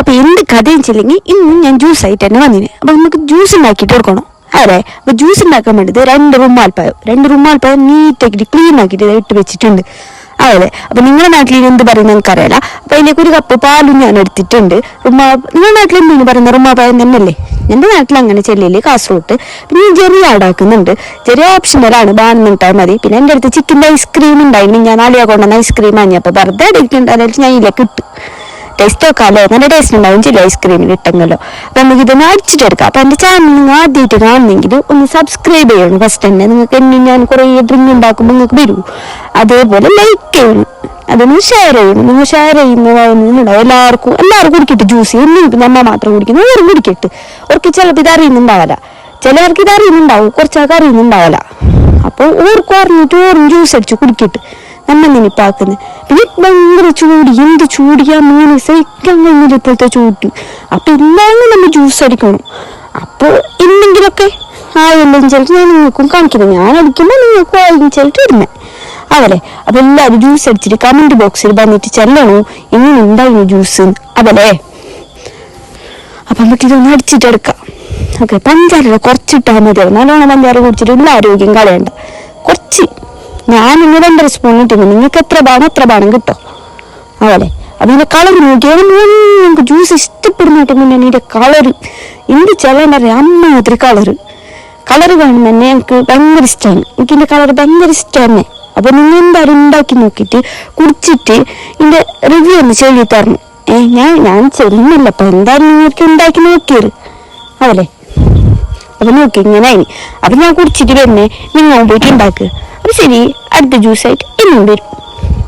അപ്പൊ എന്ത് കഥയും വെച്ചില്ലെങ്കിൽ ഇന്ന് ഞാൻ ജ്യൂസ് ആയിട്ട് തന്നെ വന്നിന്. അപ്പൊ നമുക്ക് ജ്യൂസ് ഉണ്ടാക്കിയിട്ട് കൊടുക്കണം. അതെ, അപ്പൊ ജ്യൂസ് ഉണ്ടാക്കാൻ വേണ്ടിയിട്ട് 2 റുമാൽപ്പായം നീറ്റാക്കിയിട്ട് ക്ലീൻ ആക്കിയിട്ട് ഇട്ട് വെച്ചിട്ടുണ്ട്. അതെ, അപ്പൊ നിങ്ങളുടെ നാട്ടിൽ എന്ത് പറയുന്നത് എനിക്കറിയാല. അപ്പൊ അതിലേക്ക് 1 കപ്പ് പാലും ഞാൻ എടുത്തിട്ടുണ്ട്. നിങ്ങളുടെ നാട്ടിൽ എന്തെങ്കിലും പറയുന്ന റുമാപ്പായം തന്നെയല്ലേ? എന്റെ നാട്ടിൽ അങ്ങനെ ചെല്ലില്ലേ, കാസർഗോട്ട്. പിന്നെ ഈ ജെറി ആഡാക്കുന്നുണ്ട്. ജെറി ഓപ്ഷണലാണ്, ബാണെന്നിട്ടാൽ മതി. പിന്നെ എൻ്റെ അടുത്ത് ചിക്കൻ്റെ ഐസ്ക്രീം ഉണ്ടായിരുന്നു. ഞാൻ ആലിയ കൊണ്ടുവന്ന ഐസ്ക്രീം വാങ്ങിയപ്പോൾ വെറുതെ അടിക്കുന്നുണ്ട്. അതായത് ഞാൻ ഇതിലേക്ക് ഇട്ട് ടേസ്റ്റ് നോക്കാമല്ലോ, നല്ല ടേസ്റ്റ് ഉണ്ടാവും ചില ഐസ്ക്രീമിൽ ഇട്ടെങ്കിലോ. അപ്പൊ നമുക്ക് ഇതൊന്ന് അടിച്ചിട്ടെടുക്കാം. അപ്പൊ എന്റെ ചാനൽ നിങ്ങൾ ആദ്യമായിട്ട് കാണുന്നെങ്കിൽ ഒന്ന് സബ്സ്ക്രൈബ് ചെയ്യണം ഫസ്റ്റ് തന്നെ. നിങ്ങൾക്ക് എന്നെ ഞാൻ കുറേ ഡ്രിങ്ക് ഉണ്ടാക്കുമ്പോൾ നിങ്ങൾക്ക് വരൂ. അതേപോലെ ലൈക്ക് ചെയ്യണം, അതൊന്ന് ഷെയർ ചെയ്യണം. നിങ്ങൾ ഷെയർ ചെയ്യുന്നതാവുന്നുണ്ടാവും. എല്ലാവർക്കും കുടിക്കട്ടെ ജ്യൂസ്. നിങ്ങൾക്ക് നമ്മ മാത്രം കുടിക്കുന്നു, അവരും കുടിക്കട്ടെ. അവർക്ക് ചിലപ്പോൾ ഇത് അറിയുന്നുണ്ടാവില്ല, ചിലവർക്ക് ഇത് അറിയുന്നുണ്ടാവും, കുറച്ചാൾക്ക് അറിയുന്നുണ്ടാവില്ല. അപ്പോൾ ഓർക്കും അറിഞ്ഞിട്ട് ഓറും ജ്യൂസ് അടിച്ച് കുടിക്കട്ടെ. നമ്മൾ നിനിപ്പാക്കുന്നത്. പിന്നെ ഭയങ്കര ചൂട്, എന്ത് ചൂടിയാ മോനെ, സഹിക്കാൻ കഴിഞ്ഞില്ല ഇപ്പോഴത്തെ ചൂട്. അപ്പൊ എന്തായാലും നമ്മൾ ജ്യൂസ് അടിക്കണം. അപ്പോൾ എന്തെങ്കിലുമൊക്കെ ആയെല്ലാം ചിലട്ട് ഞാൻ നിങ്ങൾക്കും കാണിക്കുന്നത്. ഞാൻ അടിക്കുമ്പോൾ നിങ്ങൾക്കും ആയെങ്കിലും ചിലട്ട് ഇടുന്നത് അതല്ലേ. അപ്പൊ എല്ലാവരും ജ്യൂസ് അടിച്ചിട്ട് കമന്റ് ബോക്സിൽ വന്നിട്ട് ചെല്ലണോ എങ്ങനെ ഉണ്ടായിരുന്നു ജ്യൂസ് അതല്ലേ. അപ്പൊ നമുക്ക് ഇതൊന്ന് അടിച്ചിട്ടെടുക്കാം. ഓക്കെ, പഞ്ചാര കുറച്ചിട്ടാൽ മതി. നല്ലോണം പഞ്ചാര കുടിച്ചിട്ട് ഉള്ള ആരോഗ്യം കളയണ്ട. കുറച്ച് ഞാൻ നിങ്ങൾ 2 സ്പൂൺ ഇട്ടിരുന്നു. നിങ്ങൾക്ക് എത്ര ബാണം കിട്ടോ അതല്ലേ. അതിന്റെ കളർ നോക്കിയാൽ നിങ്ങൾക്ക് ജ്യൂസ് ഇഷ്ടപ്പെടുന്നിട്ടുണ്ടെങ്കിൽ ഇതിന്റെ കളറ് എന്ത് ചെല്ലണ്ടറിയാം, അമ്മാതിരി കളറ് കാണുമ്പോൾ തന്നെ എനിക്ക് ഭയങ്കര ഇഷ്ടമാണ്. എനിക്ക് ഇതിന്റെ കളർ ഭയങ്കര ഇഷ്ടമാണ്. അപ്പൊ നിങ്ങൾ എന്തായാലും ഉണ്ടാക്കി നോക്കിയിട്ട് കുടിച്ചിട്ട് ഇതിന്റെ റിവ്യൂ ഒന്ന് ചൊല്ലി തരണം. ഞാൻ ചെല്ലുന്നില്ല. അപ്പൊ എന്തായാലും നിങ്ങൾക്ക് ഉണ്ടാക്കി നോക്കിയത് അതല്ലേ. അപ്പൊ നോക്കി ഇങ്ങനെ അപ്പൊ ഞാൻ കുടിച്ചിട്ട് വരുന്നേ, നിങ്ങൾ പോയിട്ട് ഉണ്ടാക്കുക. അപ്പൊ ശരി, അടുത്ത ജ്യൂസായിട്ട് ഇന്നും വരും.